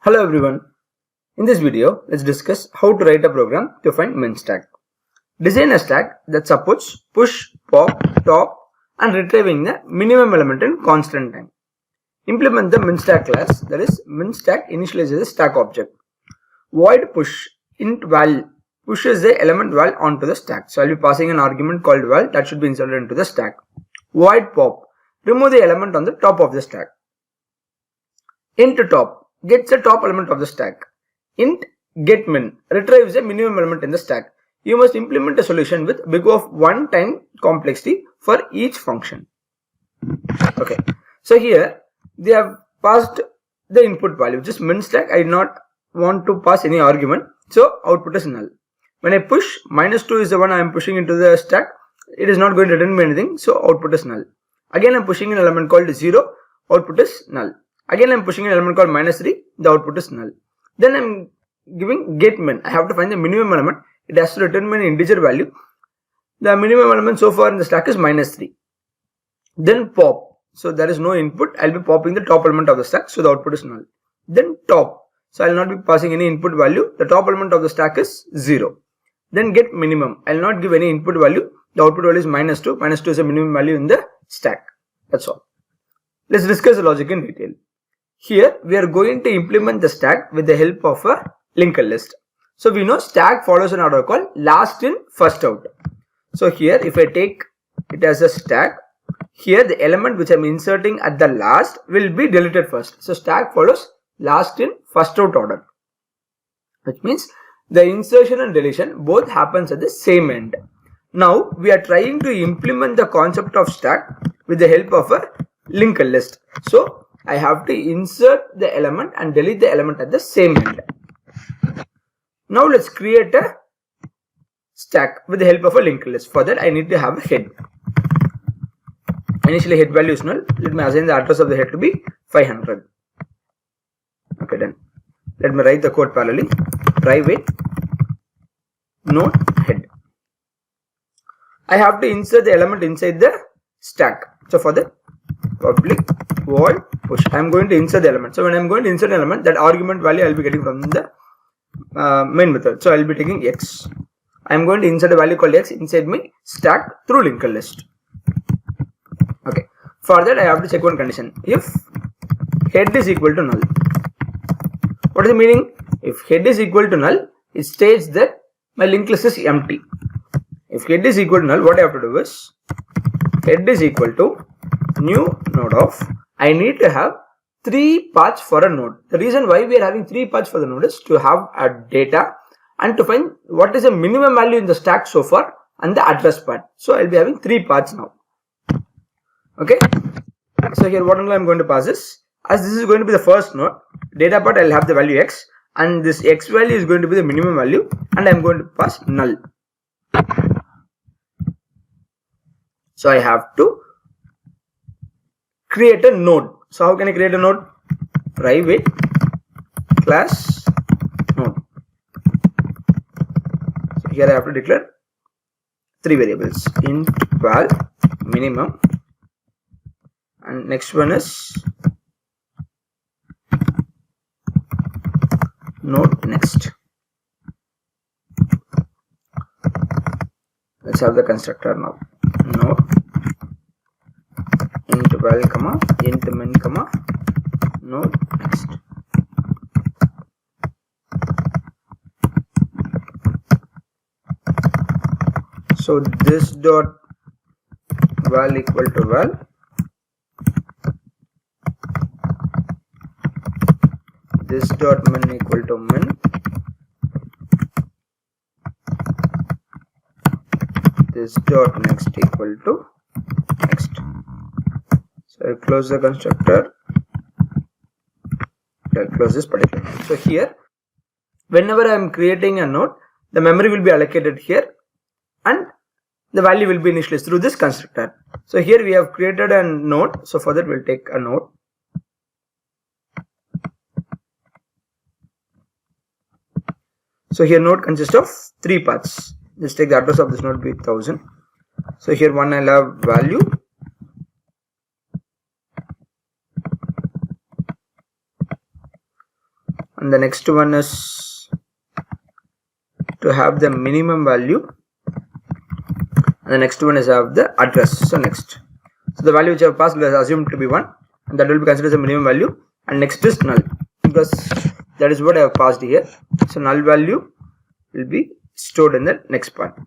Hello everyone. In this video, let's discuss how to write a program to find min stack. Design a stack that supports push, pop, top and retrieving the minimum element in constant time. Implement the min stack class, that is min stack initializes a stack object. Void push int val pushes the element val onto the stack. So I'll be passing an argument called val that should be inserted into the stack. Void pop, remove the element on the top of the stack. Int top gets the top element of the stack. Int getMin retrieves the minimum element in the stack. You must implement a solution with big O of 1 time complexity for each function. Okay, so here they have passed the input value, which is min stack. I do not want to pass any argument, so output is null. When I push, -2 is the one I am pushing into the stack. It is not going to return me anything, so output is null. Again I am pushing an element called 0, output is null. Again I am pushing an element called -3, the output is null. Then I am giving getMin. I have to find the minimum element. It has to return me an integer value. The minimum element so far in the stack is -3. Then pop. So there is no input. I will be popping the top element of the stack. So the output is null. Then top. So I will not be passing any input value. The top element of the stack is 0. Then get minimum. I will not give any input value. The output value is -2. -2 is the minimum value in the stack. That's all. Let's discuss the logic in detail. Here we are going to implement the stack with the help of a linked list. So we know stack follows an order called last in first out. So here if I take it as a stack, here the element which I am inserting at the last will be deleted first. So stack follows last in first out order, which means the insertion and deletion both happens at the same end. Now we are trying to implement the concept of stack with the help of a linked list. So I have to insert the element and delete the element at the same end. Now let's create a stack with the help of a linked list. For that I need to have a head. Initially head value is null. Let me assign the address of the head to be 500. Okay, done. Let me write the code parallelly. Private node head. I have to insert the element inside the stack. So for that, public void push. I am going to insert the element. So when I am going to insert an element, that argument value I will be getting from the main method. So I will be taking x. I am going to insert a value called x inside my stack through linked list. Okay. For that I have to check one condition. If head is equal to null. What is the meaning? If head is equal to null, it states that my linked list is empty. If head is equal to null, what I have to do is head is equal to new node of, I need to have 3 paths for a node. The reason why we are having 3 paths for the node is to have a data and to find what is the minimum value in the stack so far and the address part. So I will be having 3 paths now. Okay. So here what I am going to pass is, as this is going to be the first node, data part I will have the value x and this x value is going to be the minimum value and I am going to pass null. So I have to create a node. So how can I create a node? Private class node. So here I have to declare 3 variables, int val minimum, and next one is node next. Let's have the constructor now. Node int val comma int min comma node next. So this dot val equal to val, this dot min equal to min, this dot next equal to next. So I close the constructor. I close this particular node. So here, whenever I am creating a node, the memory will be allocated here and the value will be initialized through this constructor. So here we have created a node. So for that we'll take a node. So here node consists of 3 paths. Just take the address of this node be 1000. So here one I'll have value, and the next one is to have the minimum value, and the next one is have the address. So next, so the value which I have passed is assumed to be 1, and that will be considered as a minimum value, and next is null because that is what I have passed here. So null value will be stored in the next part,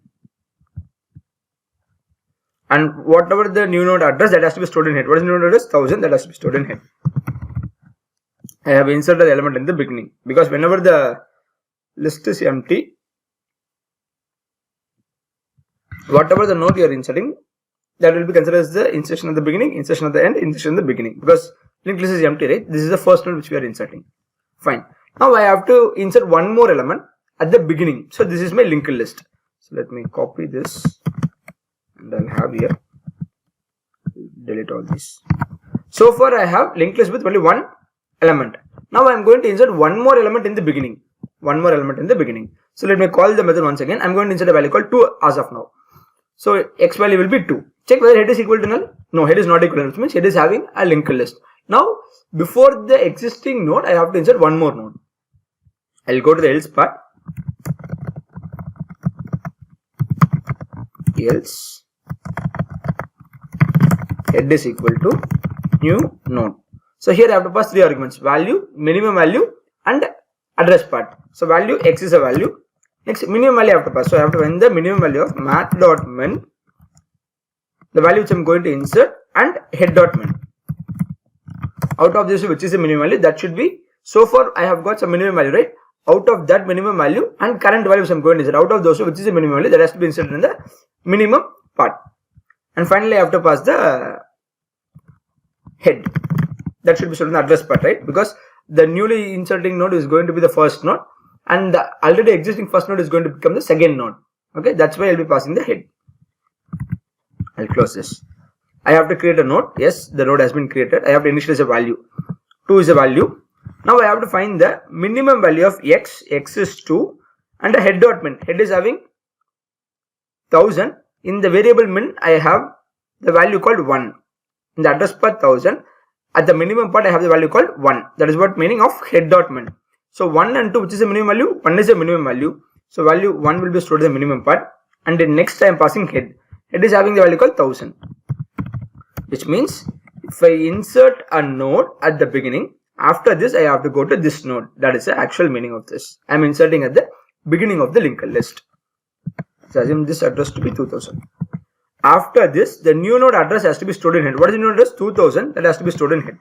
and whatever the new node address, that has to be stored in head. What is new node address? 1000, that has to be stored in head. I have inserted the element in the beginning because whenever the list is empty, whatever the node you are inserting, that will be considered as the insertion at the beginning, insertion at the end, insertion in the beginning, because linked list is empty, right? This is the first node which we are inserting. Fine. Now I have to insert one more element at the beginning. So this is my linked list. So let me copy this and I'll have here, delete all these. So far I have linked list with only one element. Now I am going to insert one more element in the beginning. One more element in the beginning. So let me call the method once again. I am going to insert a value called 2 as of now. So x value will be 2. Check whether head is equal to null. No, head is not equal to null, which means head is having a linked list. Now before the existing node, I have to insert one more node. I'll go to the else part. Else head is equal to new node. So here I have to pass 3 arguments: value, minimum value, and address part. So value x is a value. Next minimum value I have to pass. So I have to find the minimum value of math.min, the value which I am going to insert, and head.min. Out of this, which is the minimum value, that should be, so far I have got some minimum value, right? Out of that minimum value and current value which I am going to insert, out of those, which is the minimum value, that has to be inserted in the minimum part. And finally I have to pass the head. That should be stored in the address part, right? Because the newly inserting node is going to be the first node, and the already existing first node is going to become the second node. Okay, that's why I'll be passing the head. I'll close this. I have to create a node. Yes, the node has been created. I have to initialize a value. 2 is a value. Now I have to find the minimum value of x. X is 2, and the head.min. Head is having 1000. In the variable min, I have the value called 1. In the address part 1000. At the minimum part, I have the value called 1. That is what meaning of head.min. So 1 and 2, which is the minimum value, 1 is the minimum value. So value 1 will be stored in the minimum part, and the next I am passing head. Head is having the value called 1000. Which means if I insert a node at the beginning, after this I have to go to this node. That is the actual meaning of this. I am inserting at the beginning of the linked list. So assume this address to be 2000. After this, the new node address has to be stored in head. What is the new node address? 2000. That has to be stored in head.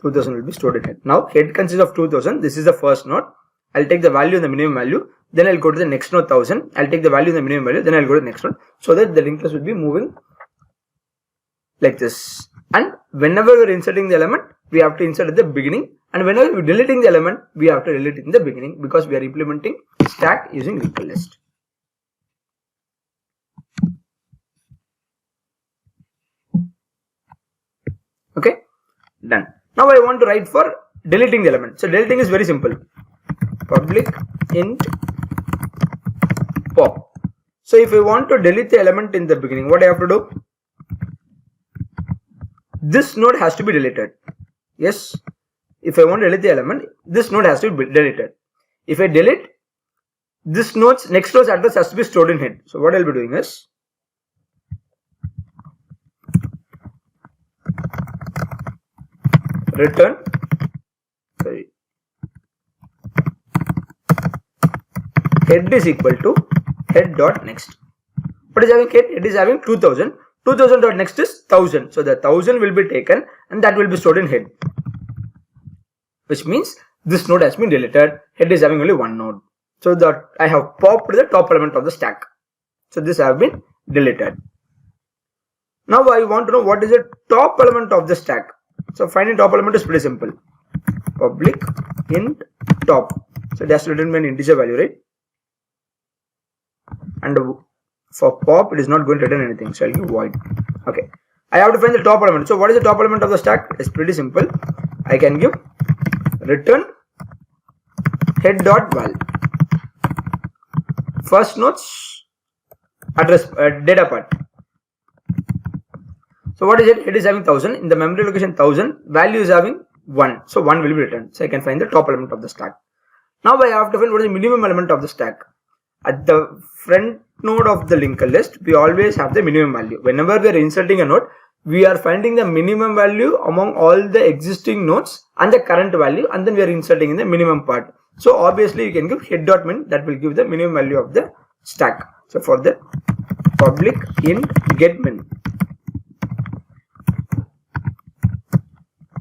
2000 will be stored in head. Now head consists of 2000. This is the first node. I'll take the value in the minimum value. Then I'll go to the next node 1000. I'll take the value in the minimum value. Then I'll go to the next node. So that the linked list will be moving like this. And whenever we're inserting the element, we have to insert at the beginning. And whenever we're deleting the element, we have to delete it in the beginning, because we are implementing stack using linked list. Okay, done. Now I want to write for deleting the element. So deleting is very simple. Public int pop. So if I want to delete the element in the beginning, what I have to do? This node has to be deleted. Yes, if I want to delete the element, this node has to be deleted. If I delete, this node's next node's address has to be stored in head. So what I'll be doing is return head is equal to head dot next. What is having head? It is having 2000. 2000 dot next is 1000. So the 1000 will be taken and that will be stored in head, which means this node has been deleted. Head is having only one node. So that I have popped the top element of the stack. So this have been deleted. Now I want to know what is the top element of the stack. So finding top element is pretty simple. Public int top. So it has to return an integer value, right? And for pop, it is not going to return anything. So I'll give void. Okay. I have to find the top element. So what is the top element of the stack? It's pretty simple. I can give return head dot val. First node's address data part. So what is it? It is having 1000 in the memory location 1000. Value is having 1. So 1 will be returned. So I can find the top element of the stack. Now I have to find what is the minimum element of the stack. At the front node of the linked list, we always have the minimum value. Whenever we are inserting a node, we are finding the minimum value among all the existing nodes and the current value, and then we are inserting in the minimum part. So obviously you can give head.min, that will give the minimum value of the stack. So for the public int getMin,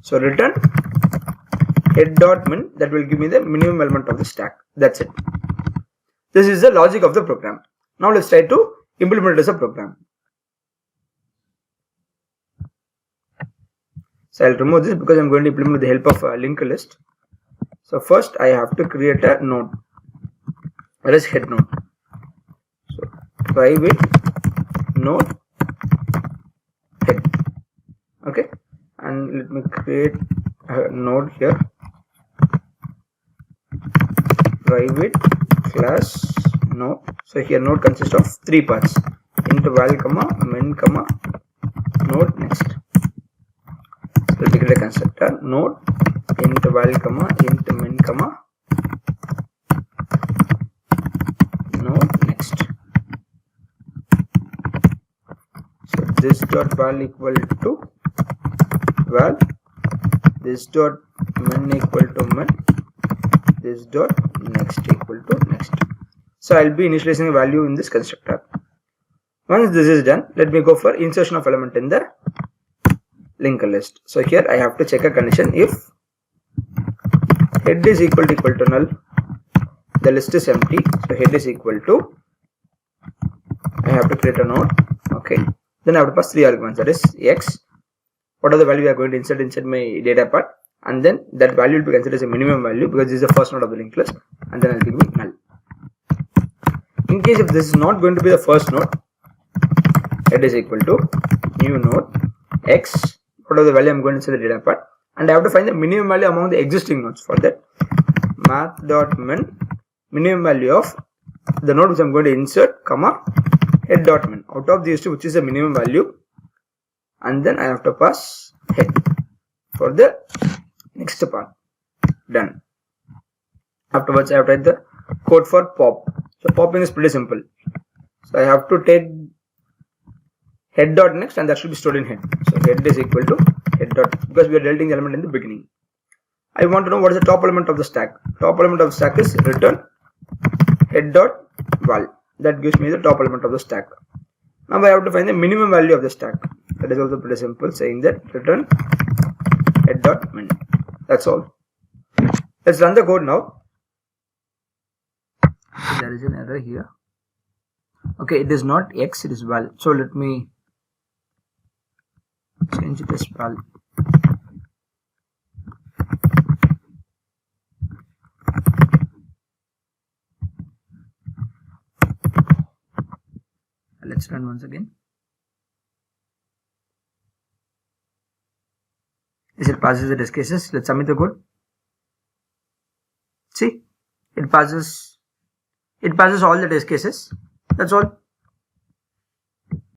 so return head.min, that will give me the minimum element of the stack. That's it. This is the logic of the program. Now let's try to implement it as a program. So I'll remove this because I'm going to implement with the help of a linked list. So first I have to create a node, that is head node. So private node head. Okay, and let me create a node here, private class node. So here node consists of 3 parts: int val, min, node next. So let me create a constructor node int val, int min, node next. So this dot val equal to val, this dot min equal to min, this dot next equal to next. So I'll be initializing a value in this constructor. Once this is done, let me go for insertion of element in the linked list. So here I have to check a condition. If head is equal to null, the list is empty. So head is equal to, I have to create a node. Okay, then I have to pass 3 arguments, that is x, what are the value we are going to insert inside my data part, and then that value will be considered as a minimum value because this is the first node of the linked list, and then I'll give it null. In case if this is not going to be the first node, head is equal to new node x, what are the value I'm going to insert the data part, and I have to find the minimum value among the existing nodes. For that, math.min, minimum value of the node which I'm going to insert, head.min, out of these two which is the minimum value, and then I have to pass head for the next part. Done. Afterwards I have to write the code for pop. So popping is pretty simple. So I have to take head.next, and that should be stored in head. So head is equal to head dot, because we are deleting the element in the beginning. I want to know what is the top element of the stack. Top element of the stack is return head.val. That gives me the top element of the stack. Now I have to find the minimum value of the stack. That is also pretty simple, saying that return head.min. That's all. Let's run the code now. So there is an error here. Okay, it is not x, it is val. So let me change it as val. Let's run once again. Is it passes the test cases? Let's submit the code. See, it passes all the test cases. That's all.